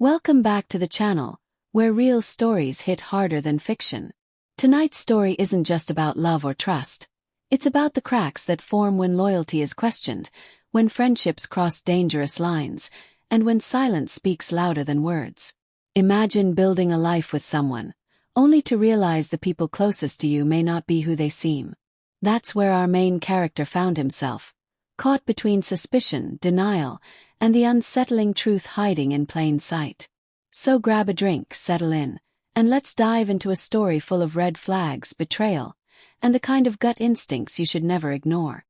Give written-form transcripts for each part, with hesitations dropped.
Welcome back to the channel, where real stories hit harder than fiction. Tonight's story isn't just about love or trust. It's about the cracks that form when loyalty is questioned, when friendships cross dangerous lines, and when silence speaks louder than words. Imagine building a life with someone, only to realize the people closest to you may not be who they seem. That's where our main character found himself, caught between suspicion, denial, and the unsettling truth hiding in plain sight. So grab a drink, settle in, and let's dive into a story full of red flags, betrayal, and the kind of gut instincts you should never ignore.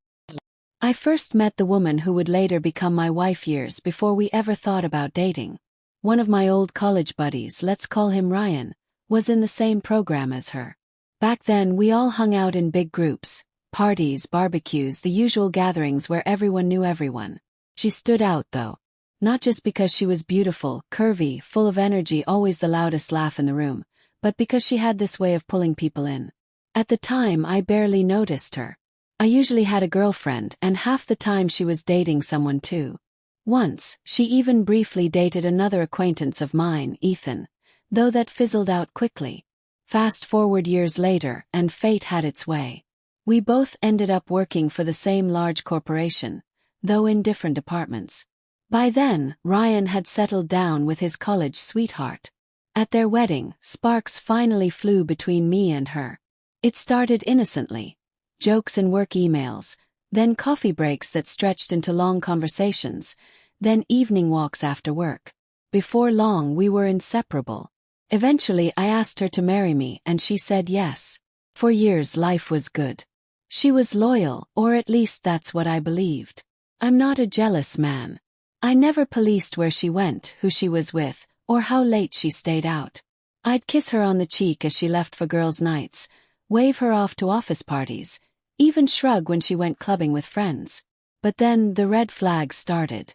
I first met the woman who would later become my wife years before we ever thought about dating. One of my old college buddies, let's call him Ryan, was in the same program as her. Back then we all hung out in big groups, parties, barbecues, the usual gatherings where everyone knew everyone. She stood out though. Not just because she was beautiful, curvy, full of energy, always the loudest laugh in the room, but because she had this way of pulling people in. At the time I barely noticed her. I usually had a girlfriend, and half the time she was dating someone too. Once, she even briefly dated another acquaintance of mine, Ethan, though that fizzled out quickly. Fast forward years later, and fate had its way. We both ended up working for the same large corporation, though in different departments. By then, Ryan had settled down with his college sweetheart. At their wedding, sparks finally flew between me and her. It started innocently. Jokes and work emails, then coffee breaks that stretched into long conversations, then evening walks after work. Before long we were inseparable. Eventually I asked her to marry me and she said yes. For years life was good. She was loyal, or at least that's what I believed. I'm not a jealous man. I never policed where she went, who she was with, or how late she stayed out. I'd kiss her on the cheek as she left for girls' nights, wave her off to office parties, even shrug when she went clubbing with friends. But then the red flags started.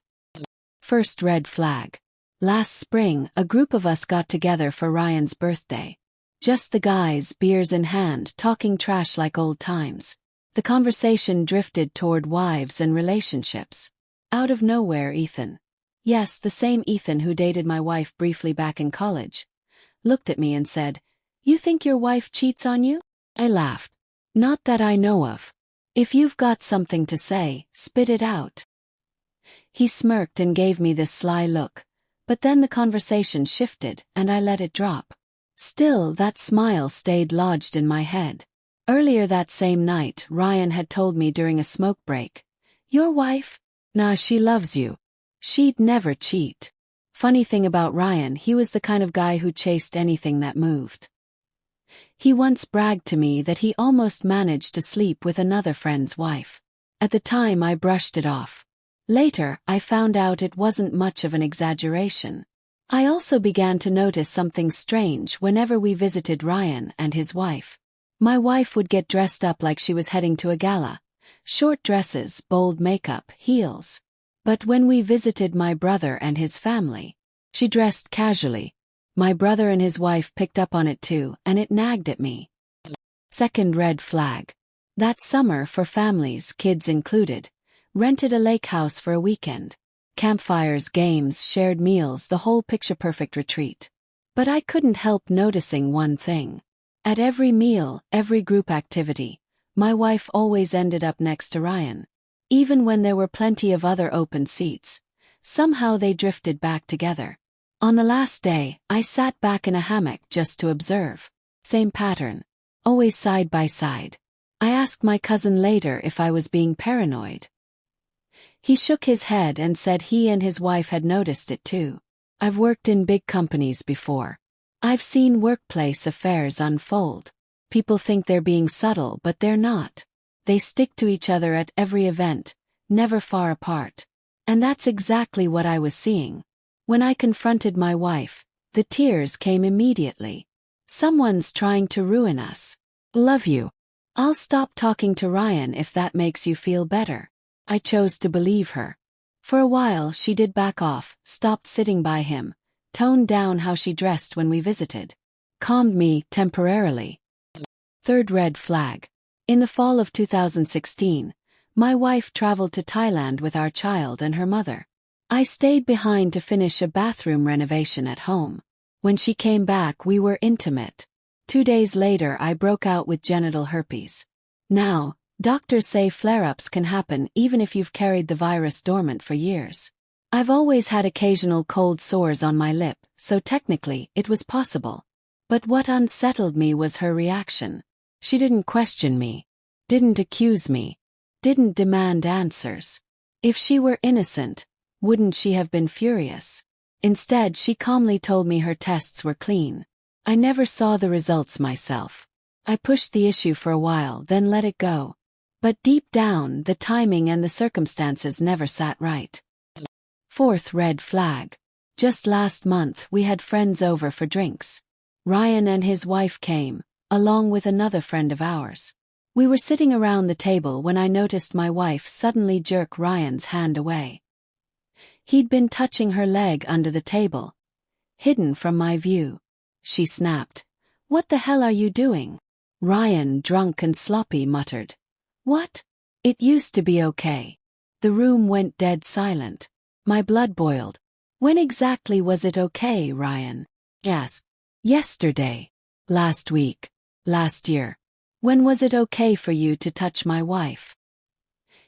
First red flag. Last spring, a group of us got together for Ryan's birthday. Just the guys, beers in hand, talking trash like old times. The conversation drifted toward wives and relationships. Out of nowhere, Ethan. Yes, the same Ethan who dated my wife briefly back in college. Looked at me and said, "You think your wife cheats on you?" I laughed. "Not that I know of. If you've got something to say, spit it out." He smirked and gave me this sly look, but then the conversation shifted and I let it drop. Still, that smile stayed lodged in my head. Earlier that same night, Ryan had told me during a smoke break, "Your wife? Nah, she loves you. She'd never cheat." Funny thing about Ryan, he was the kind of guy who chased anything that moved. He once bragged to me that he almost managed to sleep with another friend's wife. At the time I brushed it off. Later, I found out it wasn't much of an exaggeration. I also began to notice something strange whenever we visited Ryan and his wife. My wife would get dressed up like she was heading to a gala. Short dresses, bold makeup, heels. But when we visited my brother and his family, she dressed casually. My brother and his wife picked up on it too, and it nagged at me. Second red flag. That summer, for families, kids included, rented a lake house for a weekend. Campfires, games, shared meals, the whole picture-perfect retreat. But I couldn't help noticing one thing. At every meal, every group activity, my wife always ended up next to Ryan. Even when there were plenty of other open seats, somehow they drifted back together. On the last day, I sat back in a hammock just to observe. Same pattern. Always side by side. I asked my cousin later if I was being paranoid. He shook his head and said he and his wife had noticed it too. "I've worked in big companies before. I've seen workplace affairs unfold. People think they're being subtle, but they're not. They stick to each other at every event, never far apart." And that's exactly what I was seeing. When I confronted my wife, the tears came immediately. "Someone's trying to ruin us. Love you. I'll stop talking to Ryan if that makes you feel better." I chose to believe her. For a while she did back off, stopped sitting by him, toned down how she dressed when we visited. Calmed me, temporarily. Third red flag. In the fall of 2016, my wife traveled to Thailand with our child and her mother. I stayed behind to finish a bathroom renovation at home. When she came back, we were intimate. 2 days later, I broke out with genital herpes. Now, doctors say flare-ups can happen even if you've carried the virus dormant for years. I've always had occasional cold sores on my lip, so technically it was possible. But what unsettled me was her reaction. She didn't question me, didn't accuse me, didn't demand answers. If she were innocent, wouldn't she have been furious? Instead, she calmly told me her tests were clean. I never saw the results myself. I pushed the issue for a while, then let it go. But deep down, the timing and the circumstances never sat right. Fourth red flag. Just last month, we had friends over for drinks. Ryan and his wife came, along with another friend of ours. We were sitting around the table when I noticed my wife suddenly jerk Ryan's hand away. He'd been touching her leg under the table, hidden from my view. She snapped, "What the hell are you doing?" Ryan, drunk and sloppy, muttered, "What? It used to be okay." The room went dead silent. My blood boiled. "When exactly was it okay, Ryan?" asked. "Yesterday. Last week. Last year. When was it okay for you to touch my wife?"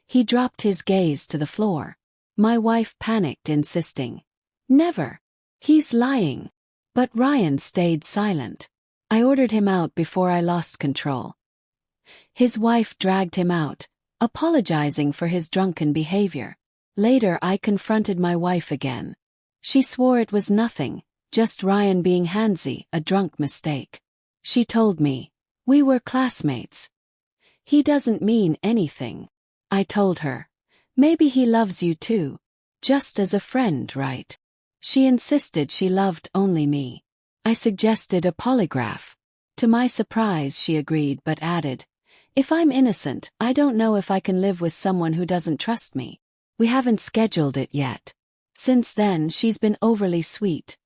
He dropped his gaze to the floor. My wife panicked, insisting, "Never. He's lying." But Ryan stayed silent. I ordered him out before I lost control. His wife dragged him out, apologizing for his drunken behavior. Later, I confronted my wife again. She swore it was nothing, just Ryan being handsy, a drunk mistake. She told me, "We were classmates. He doesn't mean anything." I told her, "Maybe he loves you too. Just as a friend, right?" She insisted she loved only me. I suggested a polygraph. To my surprise, she agreed but added, "If I'm innocent, I don't know if I can live with someone who doesn't trust me." We haven't scheduled it yet. Since then, she's been overly sweet.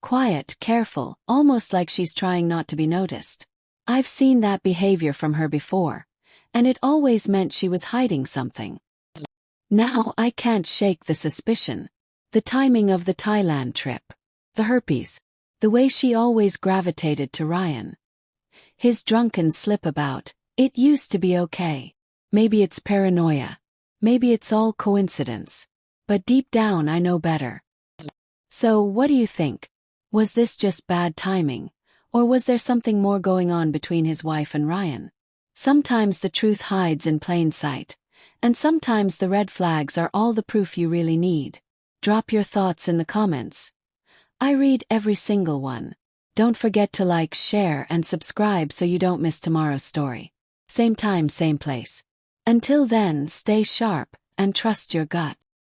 Quiet, careful, almost like she's trying not to be noticed. I've seen that behavior from her before, and it always meant she was hiding something. Now I can't shake the suspicion. The timing of the Thailand trip. The herpes. The way she always gravitated to Ryan. His drunken slip about, "It used to be okay." Maybe it's paranoia. Maybe it's all coincidence. But deep down I know better. So what do you think? Was this just bad timing? Or was there something more going on between his wife and Ryan? Sometimes the truth hides in plain sight. And sometimes the red flags are all the proof you really need. Drop your thoughts in the comments. I read every single one. Don't forget to like, share, and subscribe so you don't miss tomorrow's story. Same time, same place. Until then, stay sharp and trust your gut.